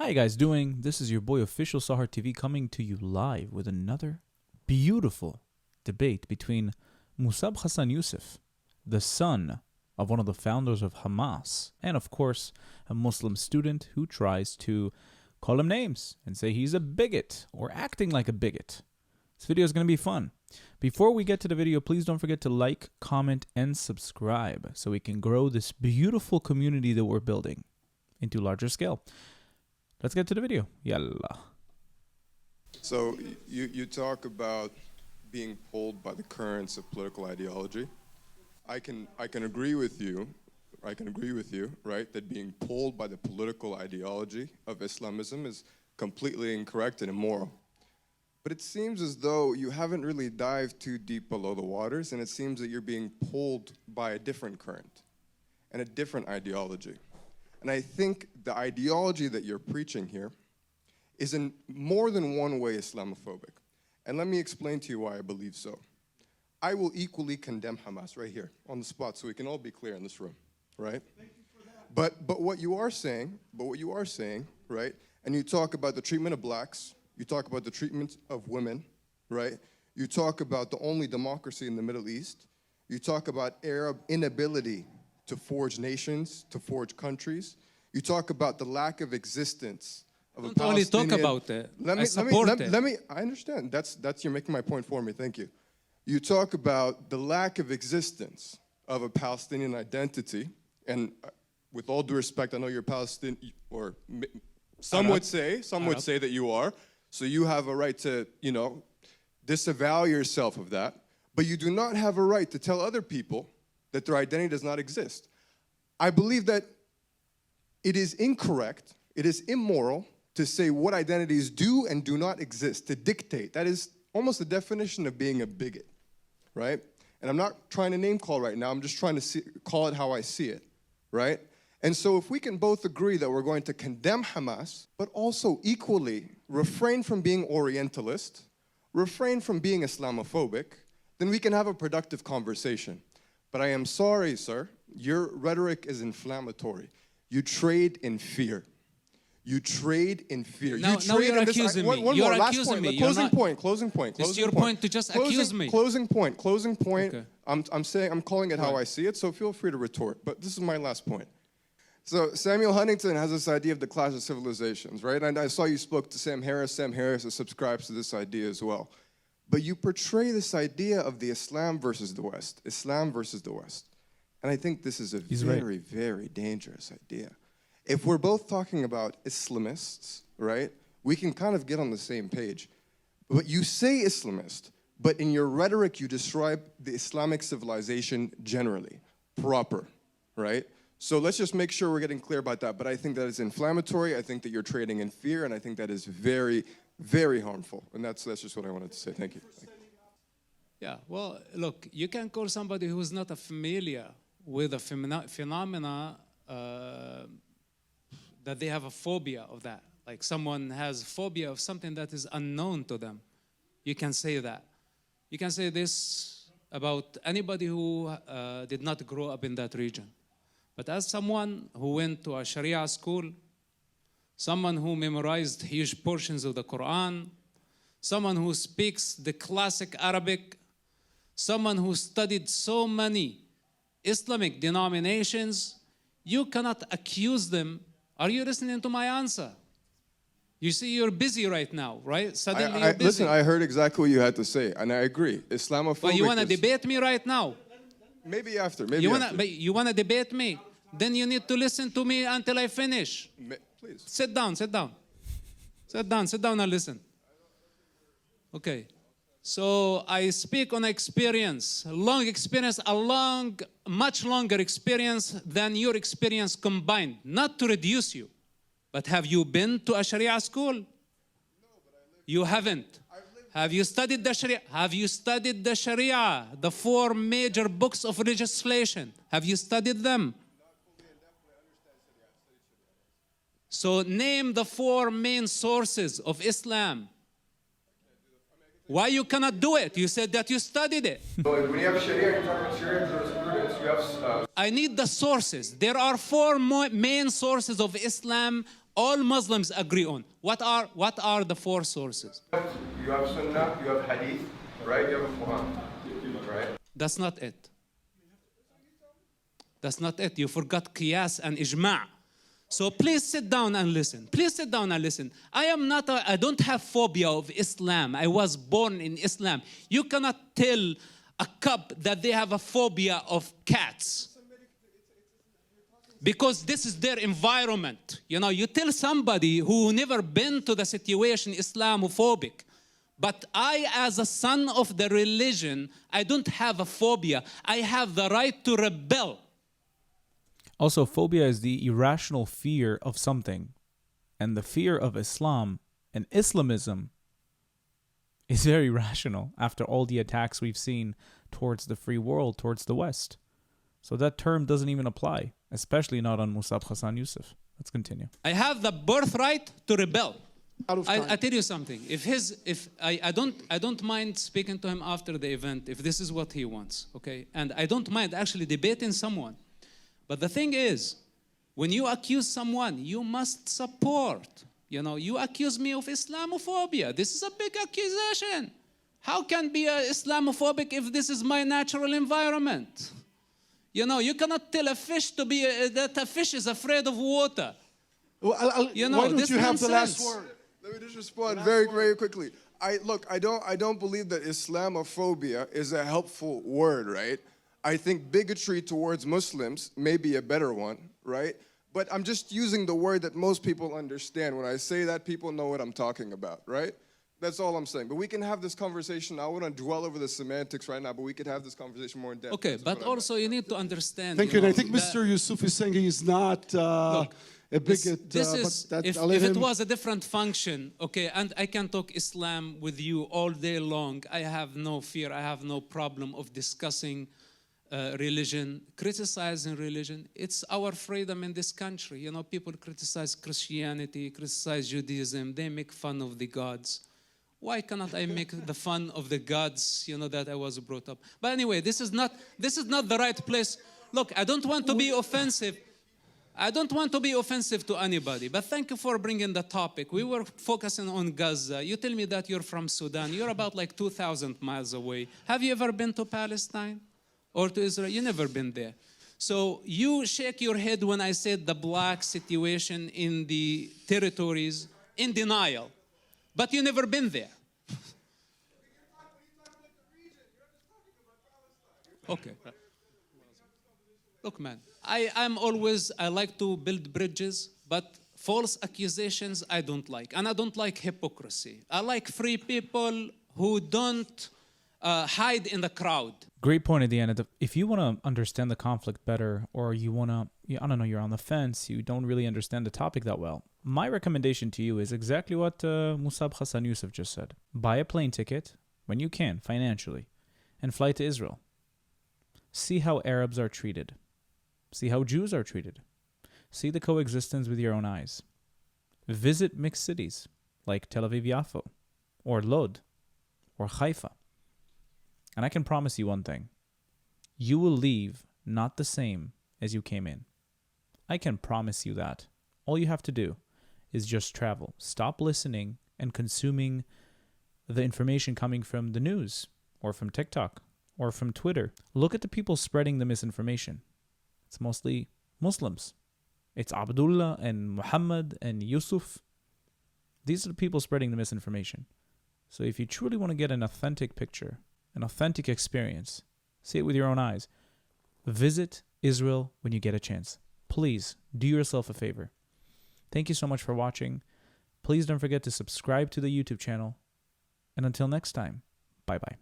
How you guys doing? This is your boy Official Sahar TV coming to you live with another beautiful debate between Musab Hassan Youssef, the son of one of the founders of Hamas, and of course a Muslim student who tries to call him names and say he's a bigot or acting like a bigot. This video is going to be fun. Before we get to the video, please don't forget to like, comment, and subscribe so we can grow this beautiful community that we're building into larger scale. Let's get to the video. Yalla. So you talk about being pulled by the currents of political ideology. I can agree with you. Right? That being pulled by the political ideology of Islamism is completely incorrect and immoral. But it seems as though you haven't really dived too deep below the waters, and it seems that you're being pulled by a different current and a different ideology. And I think the ideology that you're preaching here is in more than one way Islamophobic. And let me explain to you why I believe so. I will equally condemn Hamas right here on the spot so we can all be clear in this room, right? Thank you for that. But what you are saying, right? And you talk about the treatment of blacks, you talk about the treatment of women, right? You talk about the only democracy in the Middle East. You talk about Arab inability to forge nations, to forge countries. You talk about the lack of existence of a Palestinian. Don't only talk about it. I understand. That's you're making my point for me. Thank you. You talk about the lack of existence of a Palestinian identity, and with all due respect, I know you're Palestinian, or some would say that you are. So you have a right to, disavow yourself of that. But you do not have a right to tell other people that their identity does not exist. I believe that it is incorrect, it is immoral to say what identities do and do not exist, to dictate. That is almost the definition of being a bigot, right? And I'm not trying to name call right now, I'm just trying to call it how I see it, right? And so if we can both agree that we're going to condemn Hamas, but also equally refrain from being Orientalist, refrain from being Islamophobic, then we can have a productive conversation. But I am sorry, sir, your rhetoric is inflammatory. You trade in fear. You trade in fear. Now you're accusing me. You're accusing me. Closing point. It's your point to just accuse me. Closing point. Okay. I'm calling it how I see it, so feel free to retort. But this is my last point. So Samuel Huntington has this idea of the clash of civilizations, right? And I saw you spoke to Sam Harris. Sam Harris subscribes to this idea as well. But you portray this idea of the Islam versus the West. And I think this is a very, very dangerous idea. If we're both talking about Islamists, right, we can kind of get on the same page. But you say Islamist, but in your rhetoric you describe the Islamic civilization generally, proper, right? So let's just make sure we're getting clear about that. But I think that is inflammatory. I think that you're trading in fear, and I think that is very, very harmful. And that's just what I wanted to say. Thank you. Yeah, well, look, you can call somebody who's not familiar with a phenomena that they have a phobia of that. Like someone has phobia of something that is unknown to them. You can say that. You can say this about anybody who did not grow up in that region. But as someone who went to a Sharia school, someone who memorized huge portions of the Quran, someone who speaks the classic Arabic, someone who studied so many Islamic denominations, you cannot accuse them. Are you listening to my answer? You see, you're busy right now, right? Suddenly you're busy. Listen, I heard exactly what you had to say, and I agree. Islamophobic. But you want to debate me right now? Maybe after. You want to debate me? Then you need to listen to me until I finish. Please. Sit down and listen. Okay. So I speak on experience, much longer experience than your experience combined. Not to reduce you, but have you been to a Sharia school? No, but you haven't. Have you studied the Sharia? Have you studied the Sharia, the 4 major books of legislation? Have you studied them? So name the 4 main sources of Islam. Why you cannot do it? You said that you studied it. When you have Sharia, you're talking about Sharia jurisprudence, you have... I need the sources. There are 4 main sources of Islam all Muslims agree on. What are the four sources? You have Sunnah, you have Hadith, right? You have Quran, right? That's not it. That's not it. You forgot Qiyas and Ijma'. So please sit down and listen. Please sit down and listen. I don't have phobia of Islam. I was born in Islam. You cannot tell a cub that they have a phobia of cats. Because this is their environment. You know, you tell somebody who never been to the situation Islamophobic. But I, as a son of the religion, I don't have a phobia. I have the right to rebel. Also, phobia is the irrational fear of something. And the fear of Islam and Islamism is very rational after all the attacks we've seen towards the free world, towards the West. So that term doesn't even apply, especially not on Musab Hassan Yusuf. Let's continue. I have the birthright to rebel. I I tell you something. I don't mind speaking to him after the event if this is what he wants, okay? And I don't mind actually debating someone. But the thing is, when you accuse someone, you must support. You know, you accuse me of Islamophobia. This is a big accusation. How can be Islamophobic if this is my natural environment? You know, you cannot tell a fish that a fish is afraid of water. Well, You know, why don't this you have the last nonsense. word? Let me just respond very, very quickly. I don't believe that Islamophobia is a helpful word, right? I think bigotry towards Muslims may be a better one, right? But I'm just using the word that most people understand. When I say that, people know what I'm talking about, right? That's all I'm saying. But we can have this conversation. I want to dwell over the semantics right now, but we could have this conversation more in depth. Okay, That's but what I also you need to understand. Thank you. And know, I think that- Mr. Yusuf is saying he's not a bigot. This is, but if I'll let it him- was a different function, okay, and I can talk Islam with you all day long, I have no fear, I have no problem of discussing religion, criticizing religion. It's our freedom in this country. You know, people criticize Christianity, criticize Judaism, they make fun of the gods. Why cannot I make the fun of the gods, you know, that I was brought up? But anyway, this is not the right place. Look, I don't want to be offensive. I don't want to be offensive to anybody, but thank you for bringing the topic. We were focusing on Gaza. You tell me that you're from Sudan. You're about like 2,000 miles away. Have you ever been to Palestine or to Israel? You never been there. So you shake your head when I said the black situation in the territories in denial, but you never been there. Okay. Look, man, I like to build bridges, but false accusations I don't like. And I don't like hypocrisy. I like free people who don't hide in the crowd. Great point at the end. If you want to understand the conflict better, or you want to, I don't know, you're on the fence, you don't really understand the topic that well, my recommendation to you is exactly what Musab Hassan Yusuf just said. Buy a plane ticket when you can, financially, and fly to Israel. See how Arabs are treated. See how Jews are treated. See the coexistence with your own eyes. Visit mixed cities like Tel Aviv-Yafo, or Lod, or Haifa. And I can promise you one thing. You will leave not the same as you came in. I can promise you that. All you have to do is just travel. Stop listening and consuming the information coming from the news, or from TikTok, or from Twitter. Look at the people spreading the misinformation. It's mostly Muslims. It's Abdullah and Muhammad and Yusuf. These are the people spreading the misinformation. So if you truly want to get an authentic picture, an authentic experience, see it with your own eyes, visit Israel when you get a chance. Please do yourself a favor. Thank you so much for watching. Please don't forget to subscribe to the YouTube channel. And until next time, bye-bye.